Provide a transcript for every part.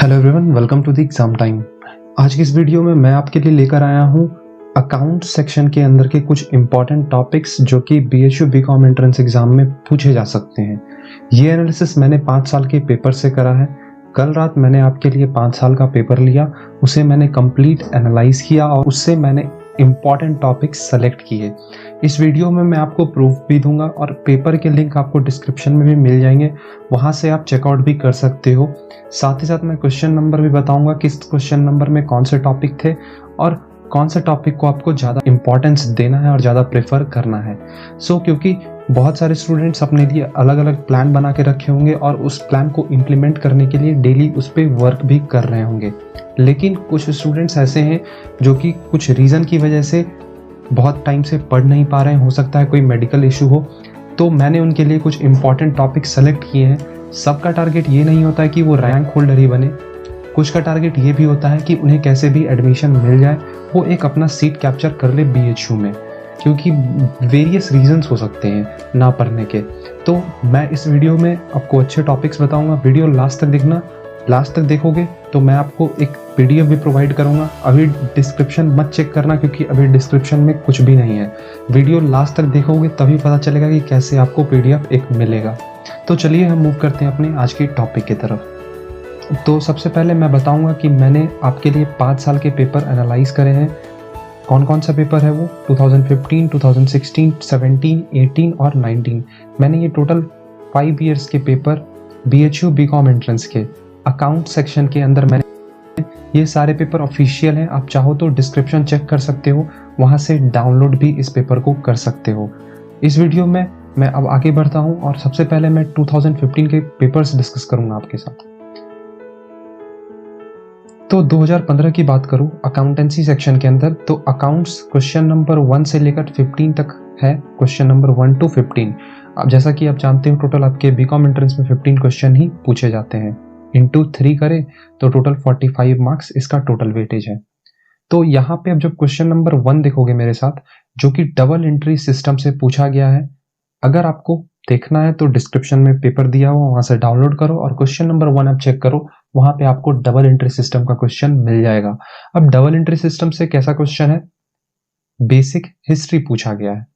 Hello everyone, welcome to the exam time. आज की इस वीडियो में मैं आपके लिए लेकर आया हूँ अकाउंट सेक्शन के अंदर के कुछ इंपॉर्टेंट टॉपिक्स जो कि बीएचयू बीकॉम एंट्रेंस एग्जाम में पूछे जा सकते हैं। ये एनालिसिस मैंने 5 साल के पेपर से करा है। कल रात मैंने आपके लिए 5 साल का पेपर लिया, उसे मैंने कंप्लीट एनालाइज किया और उससे मैंने इंपॉर्टेंट टॉपिक्स सेलेक्ट किए। इस वीडियो में मैं आपको प्रूफ भी दूंगा और पेपर के लिंक आपको डिस्क्रिप्शन में भी मिल जाएंगे, वहां से आप चेकआउट भी कर सकते हो। साथ ही साथ मैं क्वेश्चन नंबर भी बताऊंगा किस क्वेश्चन नंबर में कौन से टॉपिक थे और कौन से टॉपिक को आपको ज़्यादा इंपॉर्टेंस देना है और ज़्यादा प्रेफर करना है। क्योंकि बहुत सारे स्टूडेंट्स अपने लिए अलग अलग प्लान बना के रखे होंगे और उस प्लान को इम्प्लीमेंट करने के लिए डेली उस पर वर्क भी कर रहे होंगे, लेकिन कुछ स्टूडेंट्स ऐसे हैं जो कि कुछ रीज़न की वजह से बहुत टाइम से पढ़ नहीं पा रहे हैं। हो सकता है कोई मेडिकल इशू हो, तो मैंने उनके लिए कुछ इंपॉर्टेंट टॉपिक सेलेक्ट किए हैं। सबका टारगेट ये नहीं होता है कि वो रैंक होल्डर ही बने, कुछ का टारगेट ये भी होता है कि उन्हें कैसे भी एडमिशन मिल जाए, वो एक अपना सीट कैप्चर कर ले बीएचयू में, क्योंकि वेरियस रीजंस हो सकते हैं ना पढ़ने के। तो मैं इस वीडियो में आपको अच्छे टॉपिक्स बताऊंगा। वीडियो लास्ट तक देखना, लास्ट तक देखोगे तो मैं आपको एक पीडीएफ भी प्रोवाइड करूंगा। अभी डिस्क्रिप्शन मत चेक करना, क्योंकि अभी डिस्क्रिप्शन में कुछ भी नहीं है। वीडियो लास्ट तक देखोगे तभी पता चलेगा कि कैसे आपको पीडीएफ एक मिलेगा। तो चलिए हम मूव करते हैं अपने आज के टॉपिक की तरफ। तो सबसे पहले मैं बताऊंगा कि मैंने आपके लिए 5 साल के पेपर एनालाइज करे हैं। कौन कौन सा पेपर है वो 2015, 2016, 17, 18 और 19। मैंने ये टोटल 5 ईयर्स के पेपर बीएचयू बीकॉम एंट्रेंस के अकाउंट सेक्शन के अंदर मैंने ये सारे पेपर ऑफिशियल हैं। आप चाहो तो डिस्क्रिप्शन चेक कर सकते हो, वहाँ से डाउनलोड भी इस पेपर को कर सकते हो। इस वीडियो में मैं अब आगे बढ़ता हूँ और सबसे पहले मैं 2015 के पेपर्स डिस्कस करूँगा आपके साथ। तो 2015 की बात करूं अकाउंटेंसी सेक्शन के अंदर, तो अकाउंट्स क्वेश्चन नंबर 1 से लेकर 15 तक है। Question number 1 to 15। अब जैसा कि आप जानते हो टोटल आपके बीकॉम एंट्रेंस में 15 क्वेश्चन ही पूछे जाते हैं। इंटू 3 करें तो टोटल 45 मार्क्स इसका टोटल वेटेज है। तो यहाँ पे अब जब क्वेश्चन नंबर 1 देखोगे मेरे साथ, जो कि डबल एंट्री सिस्टम से पूछा गया है, अगर आपको देखना है तो डिस्क्रिप्शन में पेपर दिया हुआ, वहां से डाउनलोड करो और क्वेश्चन नंबर 1 आप चेक करो, वहां पे आपको डबल एंट्री सिस्टम का क्वेश्चन मिल जाएगा। अब डबल एंट्री सिस्टम से कैसा क्वेश्चन है, बेसिक हिस्ट्री पूछा गया है।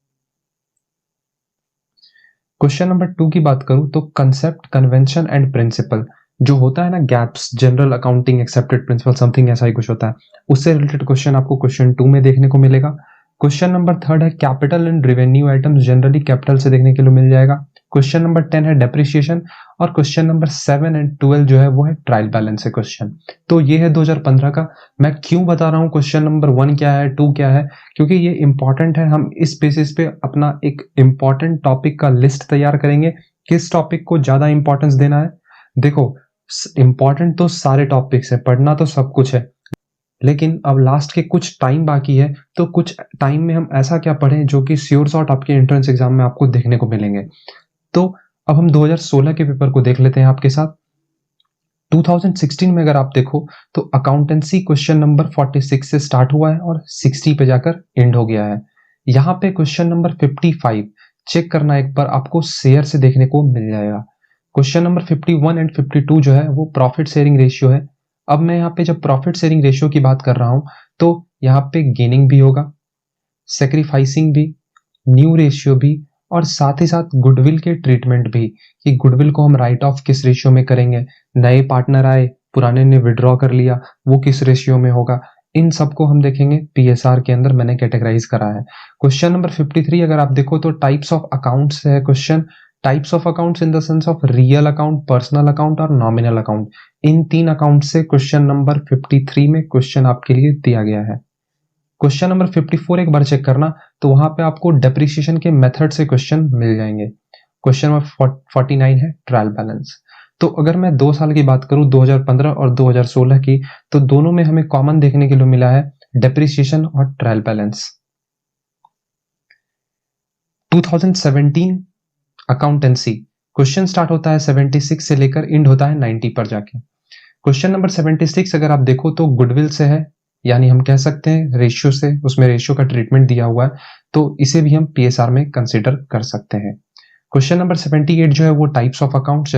क्वेश्चन नंबर 2 की बात करूं तो कंसेप्ट, कन्वेंशन एंड प्रिंसिपल, जो होता है ना gaps, general accounting accepted principal something ऐसा ही कुछ होता है, उससे रिलेटेड क्वेश्चन आपको क्वेश्चन 2 में देखने को मिलेगा। क्वेश्चन नंबर 3 है capital and revenue items, generally capital से देखने के लिए मिल जाएगा। क्वेश्चन नंबर 10 है डेप्रिसिएशन और क्वेश्चन नंबर 7 एंड 12 जो है वो है ट्रायल बैलेंस है क्वेश्चन। तो ये है 2015 का। मैं क्यों बता रहा हूँ क्वेश्चन नंबर 1 क्या है, 2 क्या है, क्योंकि ये इंपॉर्टेंट है। हम इस बेसिस पे अपना एक इंपॉर्टेंट टॉपिक का लिस्ट तैयार करेंगे, किस टॉपिक को ज्यादा इंपॉर्टेंस देना है। देखो इंपॉर्टेंट तो सारे टॉपिक्स है, पढ़ना तो सब कुछ है, लेकिन अब लास्ट के कुछ टाइम बाकी है, तो कुछ टाइम में हम ऐसा क्या पढ़ें जो कि श्योर शॉट आपके एंट्रेंस एग्जाम में आपको देखने को मिलेंगे। तो अब हम 2016 के पेपर को देख लेते हैं आपके साथ। 2016 में अगर आप देखो तो अकाउंटेंसी क्वेश्चन नंबर 46 से स्टार्ट हुआ है और 60 पे जाकर एंड हो गया है। यहाँ पे क्वेश्चन नंबर 55 चेक करना एक बार, आपको शेयर से देखने को मिल जाएगा। क्वेश्चन नंबर 51 एंड 52 जो है वो प्रॉफिट शेयरिंग रेशियो है। अब मैं यहाँ पे जब प्रॉफिट शेयरिंग रेशियो की बात कर रहा हूं तो यहाँ पे गेनिंग भी होगा, सेक्रीफाइसिंग भी, न्यू रेशियो भी, और साथ ही साथ गुडविल के ट्रीटमेंट भी, कि गुडविल को हम राइट ऑफ किस रेशियो में करेंगे, नए पार्टनर आए, पुराने ने विड्रॉ कर लिया, वो किस रेशियो में होगा, इन सबको हम देखेंगे। पीएसआर के अंदर मैंने कैटेगराइज करा है। क्वेश्चन नंबर 53 अगर आप देखो तो टाइप्स ऑफ अकाउंट्स है question. Types of accounts in the sense of real account, personal account और नॉमिनल अकाउंट। इन 3 अकाउंट से क्वेश्चन नंबर 53 में क्वेश्चन आपके लिए दिया गया है। क्वेश्चन नंबर 54 एक बार चेक करना, तो वहां पे आपको डेप्रिसिएशन के मेथड से क्वेश्चन मिल जाएंगे। क्वेश्चन नंबर 49 है ट्रायल बैलेंस। तो अगर मैं 2 साल की बात करूं 2015 और 2016 की, तो दोनों में हमें कॉमन देखने के लिए मिला है डेप्रिसिएशन और trial balance. 2017 accountancy question start होता है 76 से लेकर एंड होता है 90 पर जाके। क्वेश्चन नंबर 76 अगर आप देखो तो गुडविल से है, यानी हम कह सकते हैं रेशियो से, उसमें रेशियो का ट्रीटमेंट दिया हुआ है, तो इसे भी हम पीएसआर में कंसीडर कर सकते हैं। क्वेश्चन नंबर 78 जो है वो टाइप्स ऑफ अकाउंट,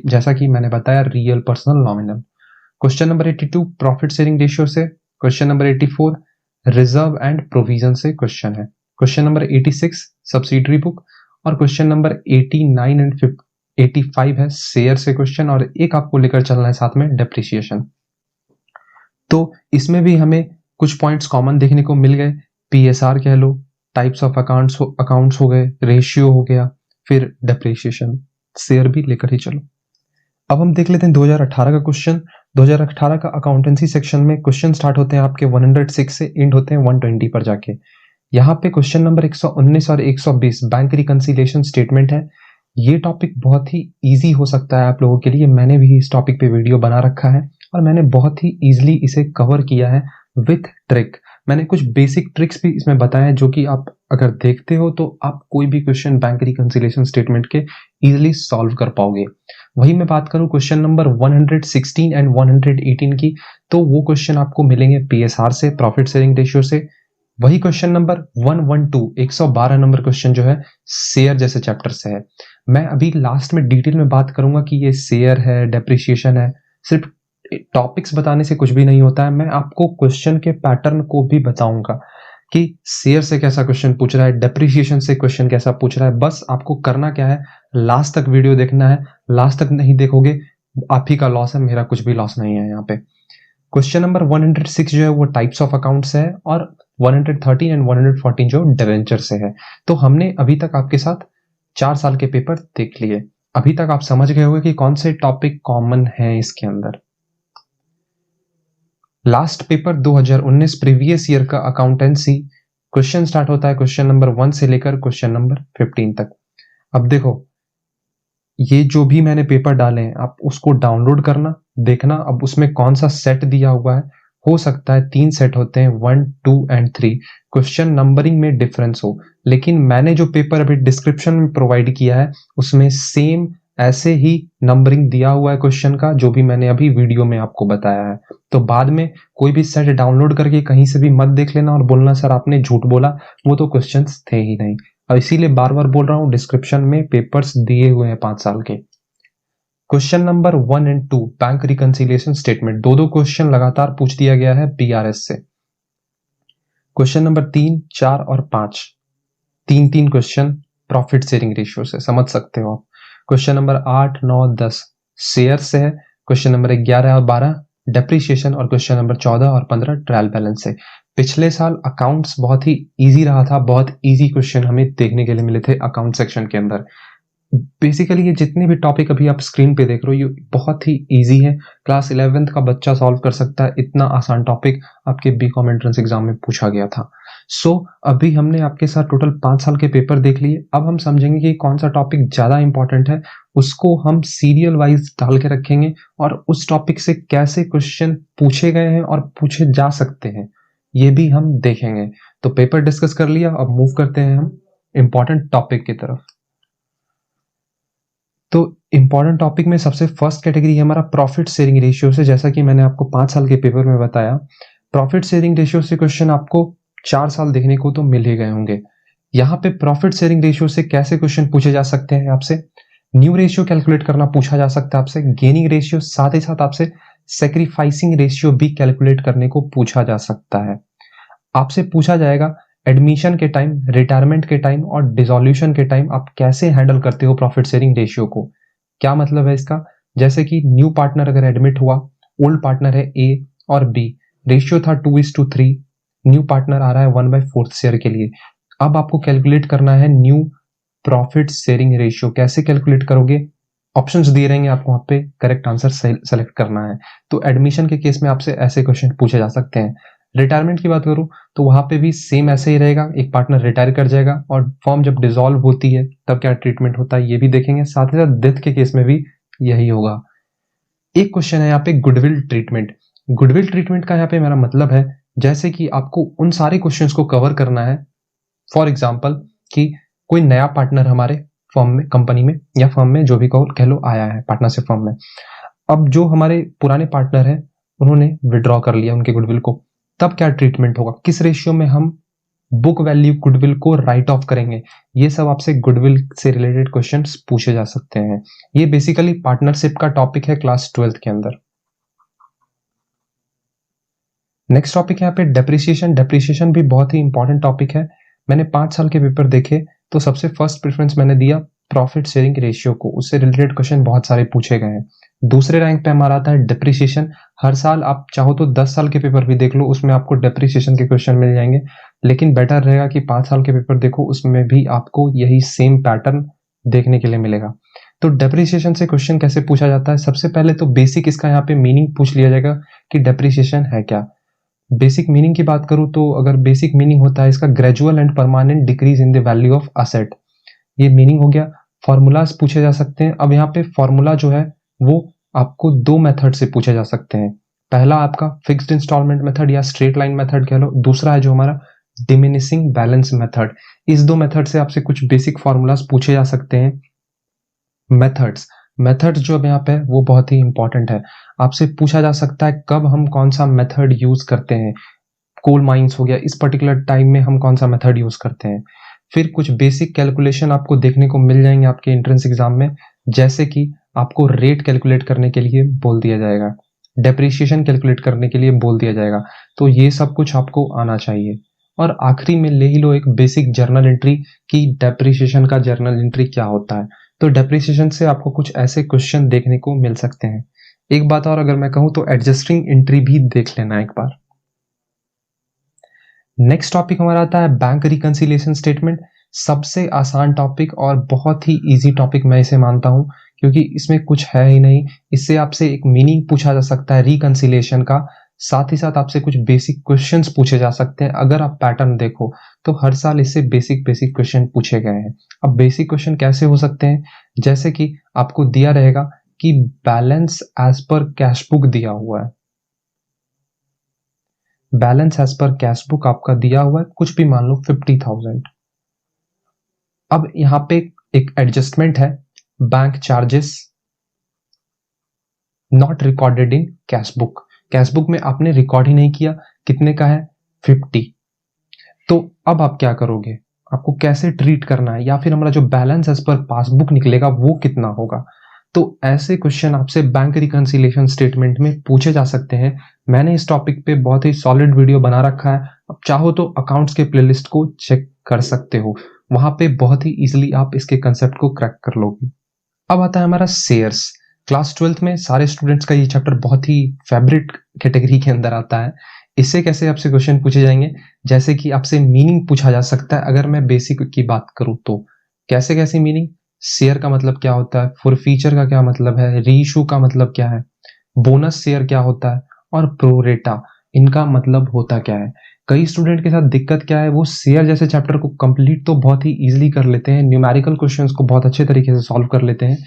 जैसा कि मैंने बताया real, personal, nominal. Question number 82 profit sharing ratio से, question number 84 reserve and provision से क्वेश्चन है, क्वेश्चन नंबर 86 सब्सिडरी बुक, और क्वेश्चन नंबर 89 एंड 85 है शेयर से क्वेश्चन, और एक आपको लेकर चलना है साथ में डेप्रिसिएशन। तो इसमें भी हमें कुछ पॉइंट्स कॉमन देखने को मिल गए, पीएसआर कह लो, टाइप्स ऑफ अकाउंट्स हो गए, रेशियो हो गया, फिर डेप्रिसिएशन, शेयर भी लेकर ही चलो। अब हम देख लेते हैं 2018 का क्वेश्चन। 2018 का अकाउंटेंसी सेक्शन में क्वेश्चन स्टार्ट होते हैं आपके 106 से एंड होते हैं 120 पर जाके। यहाँ पे क्वेश्चन नंबर 119 और 120 बैंक रिकंसिलिएशन स्टेटमेंट है। ये टॉपिक बहुत ही इजी हो सकता है आप लोगों के लिए। मैंने भी इस टॉपिक पे वीडियो बना रखा है और मैंने बहुत ही इजीली इसे कवर किया है विथ ट्रिक। मैंने कुछ बेसिक ट्रिक्स भी इसमें बताए हैं जो कि आप अगर देखते हो तो आप कोई भी क्वेश्चन बैंक रिकंसिलिएशन स्टेटमेंट के इजीली सॉल्व कर पाओगे। वही मैं बात करूं क्वेश्चन नंबर 116 एंड 118 की, तो वो क्वेश्चन आपको मिलेंगे पीएसआर से, प्रॉफिट शेयरिंग रेशियो से। वही क्वेश्चन नंबर 112 112 नंबर क्वेश्चन जो है शेयर जैसे चैप्टर से है। मैं अभी लास्ट में डिटेल में बात करूंगा कि ये शेयर है, डेप्रिसिएशन है। सिर्फ टॉपिक्स बताने से कुछ भी नहीं होता है, मैं आपको क्वेश्चन के पैटर्न को भी बताऊंगा कि शेयर से कैसा क्वेश्चन पूछ रहा है, डेप्रिसिएशन से क्वेश्चन कैसा पूछ रहा है। बस आपको करना क्या है, लास्ट तक वीडियो देखना है। लास्ट तक नहीं देखोगे आप ही का लॉस है, मेरा कुछ भी लॉस नहीं है यहाँ पे। क्वेश्चन नंबर 106 जो है वो टाइप्स ऑफ अकाउंट्स है, और 113 एंड 114 जो डिवेंचर से है। तो हमने अभी तक आपके साथ 4 साल के पेपर देख लिए। अभी तक आप समझ गए होंगे कि कौन से टॉपिक कॉमन है इसके अंदर। लास्ट पेपर 2019 प्रीवियस ईयर का अकाउंटेंसी क्वेश्चन स्टार्ट होता है क्वेश्चन नंबर 1 से लेकर क्वेश्चन नंबर 15 तक। अब देखो, ये जो भी मैंने पेपर डाले हैं आप उसको डाउनलोड करना, देखना अब उसमें कौन सा सेट दिया हुआ है। हो सकता है 3 सेट होते हैं, 1, 2 एंड 3। क्वेश्चन नंबरिंग में डिफरेंस हो, लेकिन मैंने जो पेपर अभी डिस्क्रिप्शन में प्रोवाइड किया है उसमें सेम ऐसे ही नंबरिंग दिया हुआ है क्वेश्चन का, जो भी मैंने अभी वीडियो में आपको बताया है। तो बाद में कोई भी सेट डाउनलोड करके कहीं से भी मत देख लेना और बोलना सर आपने झूठ बोला, वो तो क्वेश्चंस थे ही नहीं। और इसीलिए बार बार बोल रहा हूं, डिस्क्रिप्शन में पेपर्स दिए हुए हैं 5 साल के। Question number 1 and 2 bank reconciliation statement, दो क्वेश्चन लगातार पूछ दिया गया है बीआरएस से। क्वेश्चन नंबर 3, 4 और 5 तीन क्वेश्चन प्रॉफिट शेयरिंग रेशियो से, समझ सकते हो आप। क्वेश्चन नंबर 8, 9, 10 शेयर से है। क्वेश्चन नंबर 11 और 12 डेप्रिसिएशन, और क्वेश्चन नंबर 14 और 15 ट्रायल बैलेंस से। पिछले साल अकाउंट्स बहुत ही इजी रहा था, बहुत इजी क्वेश्चन हमें देखने के लिए मिले थे अकाउंट सेक्शन के अंदर। बेसिकली ये जितने भी टॉपिक अभी आप स्क्रीन पे देख रहे हो ये बहुत ही इजी है, क्लास 11th का बच्चा सॉल्व कर सकता है। इतना आसान टॉपिक आपके बीकॉम एंट्रेंस एग्जाम में पूछा गया था। सो अभी हमने आपके साथ टोटल 5 साल के पेपर देख लिए। अब हम समझेंगे कि कौन सा टॉपिक ज्यादा इंपॉर्टेंट है, उसको हम सीरियल वाइज डाल के रखेंगे और उस टॉपिक से कैसे क्वेश्चन पूछे गए हैं और पूछे जा सकते हैं ये भी हम देखेंगे। तो पेपर डिस्कस कर लिया, अब मूव करते हैं हम इंपॉर्टेंट टॉपिक की तरफ। तो इंपॉर्टेंट टॉपिक में सबसे फर्स्ट कैटेगरी है हमारा प्रॉफिट शेयरिंग रेशियो से। जैसा कि मैंने आपको 5 साल के पेपर में बताया, प्रॉफिट शेयरिंग रेशियो से क्वेश्चन आपको 4 साल देखने को तो मिल ही गए होंगे। यहाँ पे प्रॉफिट शेयरिंग रेशियो से कैसे क्वेश्चन पूछे जा सकते हैं आपसे, न्यू रेशियो कैलकुलेट करना पूछा जा सकता है आपसे, गेनिंग रेशियो, साथ ही साथ आपसे सेक्रीफाइसिंग रेशियो भी कैलकुलेट करने को पूछा जा सकता है। आपसे पूछा जाएगा एडमिशन के टाइम, रिटायरमेंट के टाइम और डिसोल्यूशन के टाइम आप कैसे हैंडल करते हो प्रॉफिट शेयरिंग रेशियो को। क्या मतलब है इसका, जैसे कि न्यू पार्टनर अगर एडमिट हुआ, ओल्ड पार्टनर है ए और बी, रेशियो था 2:3, न्यू पार्टनर आ रहा है 1/4 शेयर के लिए। अब आपको कैलकुलेट करना है न्यू प्रॉफिट शेयरिंग रेशियो। कैसे कैलकुलेट करोगे, ऑप्शंस दिए रहेंगे आपको, वहां पे करेक्ट आंसर सेलेक्ट करना है। तो एडमिशन के केस में आपसे ऐसे क्वेश्चन पूछे जा सकते हैं। रिटायरमेंट की बात करूं तो वहां पे भी सेम ऐसे ही रहेगा, एक पार्टनर रिटायर कर जाएगा और फर्म जब डिसॉल्व होती है तब क्या ट्रीटमेंट होता है ये भी देखेंगे। साथ ही साथ डेथ के केस में भी यही होगा। एक क्वेश्चन है यहाँ पे गुडविल ट्रीटमेंट। गुडविल ट्रीटमेंट का यहाँ पे मेरा मतलब है जैसे कि आपको उन सारे क्वेश्चंस को कवर करना है। फॉर एग्जाम्पल कि कोई नया पार्टनर हमारे फर्म में, कंपनी में या फर्म में जो भी कह लो आया है पार्टनरशिप फर्म में। अब जो हमारे पुराने पार्टनर है उन्होंने विड्रॉ कर लिया उनके गुडविल को, तब क्या ट्रीटमेंट होगा, किस रेशियो में हम बुक वैल्यू गुडविल को राइट ऑफ करेंगे, ये सब आपसे गुडविल से रिलेटेड क्वेश्चंस पूछे जा सकते हैं। ये बेसिकली पार्टनरशिप का टॉपिक है क्लास 12th के अंदर। नेक्स्ट टॉपिक यहाँ पे डेप्रिसिएशन। डेप्रिसिएशन भी बहुत ही इंपॉर्टेंट टॉपिक है। मैंने 5 साल के पेपर देखे तो सबसे फर्स्ट प्रेफरेंस मैंने दिया प्रॉफिट शेयरिंग रेशियो को। उससे रिलेटेड क्वेश्चन बहुत सारे पूछे गए हैं। दूसरे रैंक पे हमारा आता है डेप्रिसिएशन। हर साल आप चाहो तो 10 साल के पेपर भी देख लो, उसमें आपको डेप्रिसिएशन के क्वेश्चन मिल जाएंगे, लेकिन बेटर रहेगा कि 5 साल के पेपर देखो, उसमें भी आपको यही सेम पैटर्न देखने के लिए मिलेगा। तो डेप्रिसिएशन से क्वेश्चन कैसे पूछा जाता है? सबसे पहले तो बेसिक इसका यहाँ पे मीनिंग पूछ लिया जाएगा कि डेप्रिसिएशन है क्या। बेसिक मीनिंग की बात करूं तो अगर बेसिक मीनिंग होता है इसका gradual and permanent decrease in the value of asset, ये मीनिंग हो गया। फॉर्मूलाज पूछे जा सकते हैं। अब यहाँ पे फॉर्मूला जो है वो आपको 2 मेथड से पूछे जा सकते हैं। पहला आपका फिक्स्ड इंस्टॉलमेंट मेथड या स्ट्रेट लाइन मेथड कह लो, दूसरा है जो हमारा डिमिनिशिंग बैलेंस मेथड। इस 2 मेथड से आपसे कुछ बेसिक फॉर्मूलाज पूछे जा सकते हैं। मेथड्स जो अब यहाँ पे वो बहुत ही इंपॉर्टेंट है। आपसे पूछा जा सकता है कब हम कौन सा मेथड यूज करते हैं। कोल माइंस हो गया, इस पर्टिकुलर टाइम में हम कौन सा मेथड यूज करते हैं। फिर कुछ बेसिक कैलकुलेशन आपको देखने को मिल जाएंगे आपके एंट्रेंस एग्जाम में, जैसे कि आपको रेट कैलकुलेट करने के लिए बोल दिया जाएगा, डेप्रिसिएशन कैलकुलेट करने के लिए बोल दिया जाएगा। तो ये सब कुछ आपको आना चाहिए। और आखिरी में ले ही लो एक बेसिक जर्नल एंट्री कि डेप्रिसिएशन का जर्नल एंट्री क्या होता है। तो डेप्रिसिएशन से आपको कुछ ऐसे क्वेश्चन देखने को मिल सकते हैं। एक बात और अगर मैं कहूं तो एडजस्टिंग एंट्री भी देख लेना एक बार। नेक्स्ट टॉपिक हमारा आता है बैंक रिकंसिलिएशन स्टेटमेंट। सबसे आसान टॉपिक और बहुत ही इजी टॉपिक मैं इसे मानता हूं, क्योंकि इसमें कुछ है ही नहीं। इससे आपसे एक मीनिंग पूछा जा सकता है रिकंसिलिएशन का, साथ ही साथ आपसे कुछ बेसिक क्वेश्चंस पूछे जा सकते हैं। अगर आप पैटर्न देखो तो हर साल इससे बेसिक क्वेश्चन पूछे गए हैं। अब बेसिक क्वेश्चन कैसे हो सकते हैं? जैसे कि आपको दिया रहेगा कि balance as per cash book दिया हुआ है, balance as per cash book आपका दिया हुआ है, कुछ भी मान लो 50,000। अब यहां पे एक एडजस्टमेंट है, bank charges not recorded in cash book. Cash book में आपने रिकॉर्ड ही नहीं किया, कितने का है 50। तो अब आप क्या करोगे, आपको कैसे ट्रीट करना है, या फिर हमारा जो बैलेंस एज पर पासबुक निकलेगा वो कितना होगा। तो ऐसे क्वेश्चन आपसे बैंक रिकंसिलिएशन स्टेटमेंट में पूछे जा सकते हैं। मैंने इस टॉपिक पे बहुत ही सॉलिड वीडियो बना रखा है, अब चाहो तो अकाउंट्स के प्लेलिस्ट को चेक कर सकते हो, वहां पे बहुत ही इजीली आप इसके कंसेप्ट को क्रैक कर लोगे। अब आता है हमारा शेयर्स। क्लास 12th में सारे स्टूडेंट्स का ये चैप्टर बहुत ही फेवरेट कैटेगरी के अंदर आता है। इससे कैसे आपसे क्वेश्चन पूछे जाएंगे, जैसे कि आपसे मीनिंग पूछा जा सकता है। अगर मैं बेसिक की बात करूं तो कैसे कैसी मीनिंग, शेयर का मतलब क्या होता है, फॉरफीचर का क्या मतलब है, रीइशू का मतलब क्या है, बोनस शेयर क्या होता है, और प्रोरेटा इनका मतलब होता क्या है। कई स्टूडेंट के साथ दिक्कत क्या है, वो शेयर जैसे चैप्टर को कंप्लीट तो बहुत ही इजीली कर लेते हैं, न्यूमेरिकल क्वेश्चंस को बहुत अच्छे तरीके से सॉल्व कर लेते हैं,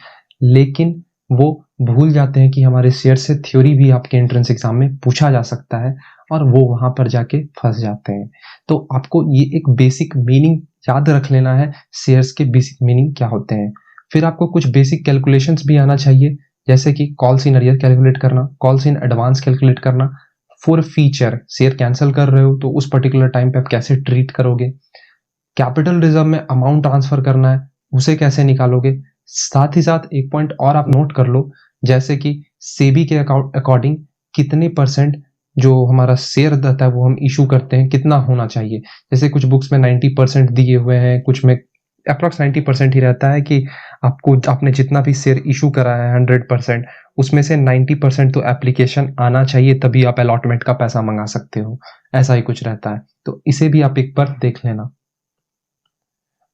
लेकिन वो भूल जाते हैं कि हमारे शेयर से थ्योरी भी आपके एंट्रेंस एग्जाम में पूछा जा सकता है, और वो वहां पर जाके फंस जाते हैं। तो आपको ये एक बेसिक मीनिंग याद रख लेना है, शेयर्स के बेसिक मीनिंग क्या होते हैं। फिर आपको कुछ बेसिक कैलकुलेशंस भी आना चाहिए, जैसे कि कॉल्स इन अरियर कैलकुलेट करना, कॉल्स इन एडवांस कैलकुलेट करना, फॉर फीचर शेयर कैंसिल कर रहे हो तो उस पर्टिकुलर टाइम पे आप कैसे ट्रीट करोगे, कैपिटल रिजर्व में अमाउंट ट्रांसफर करना है उसे कैसे निकालोगे। साथ ही साथ एक पॉइंट और आप नोट कर लो, जैसे कि सेबी के अकॉर्डिंग कितने परसेंट जो हमारा शेयर रहता है वो हम इशू करते हैं, कितना होना चाहिए। जैसे कुछ बुक्स में 90% दिए हुए हैं, कुछ में अप्रॉक्स 90% ही रहता है कि आपको आपने जितना भी शेयर इशू करा है 100%, उसमें से 90% तो एप्लीकेशन आना चाहिए, तभी आप अलॉटमेंट का पैसा मंगा सकते हो। ऐसा ही कुछ रहता है, तो इसे भी आप एक बार देख लेना।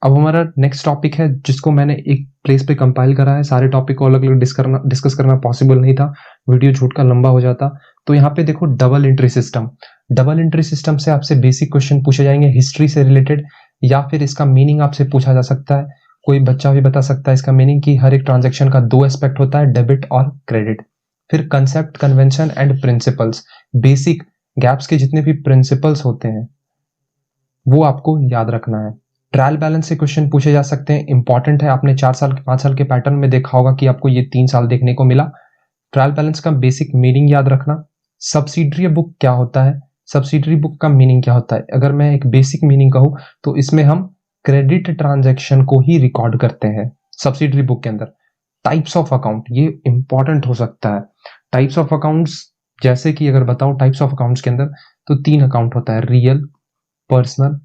अब हमारा नेक्स्ट टॉपिक है जिसको मैंने एक प्लेस पे कंपाइल करा है। सारे टॉपिक को अलग अलग डिस्कस करना पॉसिबल नहीं था, वीडियो झूठ का लंबा हो जाता। तो यहाँ पे देखो double entry system. Double entry system से आपसे बेसिक क्वेश्चन पूछे जाएंगे हिस्ट्री से रिलेटेड, या फिर इसका मीनिंग आपसे पूछा जा सकता है। कोई बच्चा भी बता सकता है इसका मीनिंग कि हर एक ट्रांजेक्शन का 2 एस्पेक्ट होता है, डेबिट और क्रेडिट। फिर concept, convention and principles, basic gaps के जितने भी प्रिंसिपल्स होते हैं वो आपको याद रखना है। ट्रायल बैलेंस से क्वेश्चन पूछे जा सकते हैं, इंपॉर्टेंट है। आपने 4 साल 5 साल के पैटर्न में देखा होगा कि आपको ये 3 साल देखने को मिला। ट्रायल बैलेंस का बेसिक मीनिंग याद रखना। सब्सिडरी बुक क्या होता है, सब्सिडरी बुक का मीनिंग क्या होता है। अगर मैं एक बेसिक मीनिंग कहूं तो इसमें हम क्रेडिट ट्रांजैक्शन को ही रिकॉर्ड करते हैं सब्सिडरी बुक के अंदर। टाइप्स ऑफ अकाउंट, ये इंपॉर्टेंट हो सकता है। टाइप्स ऑफ अकाउंट्स, जैसे कि अगर बताऊं टाइप्स ऑफ अकाउंट्स के अंदर तो 3 अकाउंट होता है, रियल, पर्सनल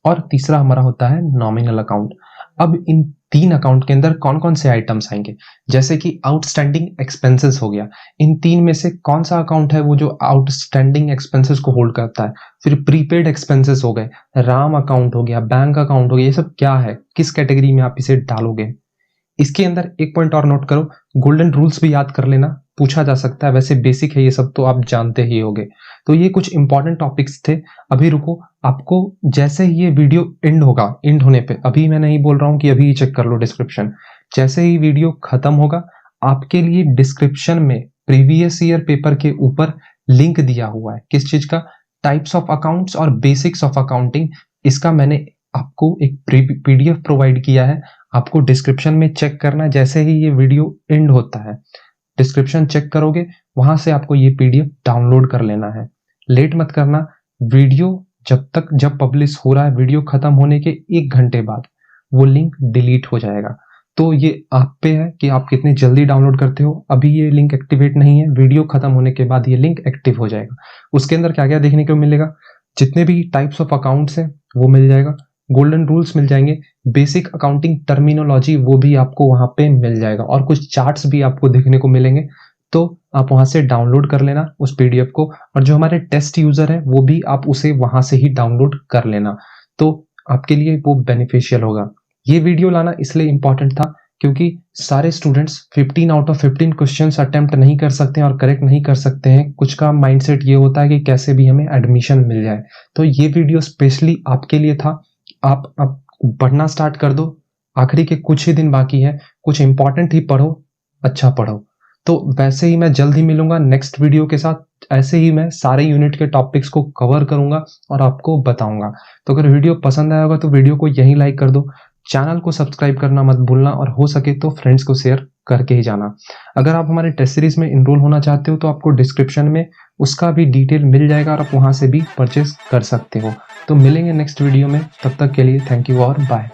और तीसरा हमारा होता है नॉमिनल अकाउंट। अब इन 3 अकाउंट के अंदर कौन कौन से आइटम्स आएंगे, जैसे कि आउटस्टैंडिंग एक्सपेंसेस हो गया, इन 3 में से कौन सा अकाउंट है वो जो आउटस्टैंडिंग एक्सपेंसेस को होल्ड करता है। फिर प्रीपेड एक्सपेंसेस हो गए, राम अकाउंट हो गया, बैंक अकाउंट हो गया, ये सब क्या है, किस कैटेगरी में आप इसे डालोगे। इसके अंदर एक पॉइंट और नोट करो, गोल्डन रूल्स भी याद कर लेना, पूछा जा सकता है, वैसे बेसिक है ये सब तो आप जानते ही होगे। तो ये कुछ इंपॉर्टेंट टॉपिक्स थे। अभी रुको, आपको जैसे ही ये वीडियो एंड होगा, एंड होने पे, अभी मैं नहीं बोल रहा हूँ कि अभी चेक कर लो डिस्क्रिप्शन, जैसे ही वीडियो खत्म होगा आपके लिए डिस्क्रिप्शन में प्रीवियस ईयर पेपर के ऊपर लिंक दिया हुआ है, किस चीज का, टाइप्स ऑफ अकाउंट्स और बेसिक्स ऑफ अकाउंटिंग। इसका मैंने आपको एक पीडीएफ प्रोवाइड किया है, आपको डिस्क्रिप्शन में चेक करना, जैसे ही ये वीडियो एंड होता है डिस्क्रिप्शन चेक करोगे, वहां से आपको ये पीडीएफ डाउनलोड कर लेना है। लेट मत करना, वीडियो जब पब्लिश हो रहा है, वीडियो खत्म होने के 1 घंटे बाद वो लिंक डिलीट हो जाएगा। तो ये आप पे है कि आप कितनी जल्दी डाउनलोड करते हो। अभी ये लिंक एक्टिवेट नहीं है, वीडियो खत्म होने के बाद ये लिंक एक्टिव हो जाएगा। उसके अंदर क्या क्या देखने को मिलेगा, जितने भी टाइप्स ऑफ अकाउंट्स हैं वो मिल जाएगा, गोल्डन रूल्स मिल जाएंगे, बेसिक अकाउंटिंग टर्मिनोलॉजी वो भी आपको वहां पे मिल जाएगा, और कुछ चार्ट्स भी आपको देखने को मिलेंगे। तो आप वहां से डाउनलोड कर लेना उस पीडीएफ को, और जो हमारे टेस्ट यूजर है वो भी आप उसे वहां से ही डाउनलोड कर लेना, तो आपके लिए वो बेनिफिशियल होगा। ये वीडियो लाना इसलिए इंपॉर्टेंट था क्योंकि सारे students 15 out of 15 questions attempt नहीं कर सकते हैं और करेक्ट नहीं कर सकते हैं। कुछ का माइंडसेट ये होता है कि कैसे भी हमें एडमिशन मिल जाए, तो ये वीडियो स्पेशली आपके लिए था। आप पढ़ना स्टार्ट कर दो, आखिरी के कुछ ही दिन बाकी है, कुछ इंपॉर्टेंट ही पढ़ो, अच्छा पढ़ो। तो वैसे ही मैं जल्द ही मिलूंगा नेक्स्ट वीडियो के साथ, ऐसे ही मैं सारे यूनिट के टॉपिक्स को कवर करूंगा और आपको बताऊंगा। तो अगर वीडियो पसंद आया होगा तो वीडियो को यहीं लाइक कर दो, चैनल को सब्सक्राइब करना मत भूलना, और हो सके तो फ्रेंड्स को शेयर करके ही जाना। अगर आप हमारे टेस्ट सीरीज में इनरोल होना चाहते हो तो आपको डिस्क्रिप्शन में उसका भी डिटेल मिल जाएगा और आप वहां से भी परचेस कर सकते हो। तो मिलेंगे नेक्स्ट वीडियो में, तब तक के लिए थैंक यू और बाय।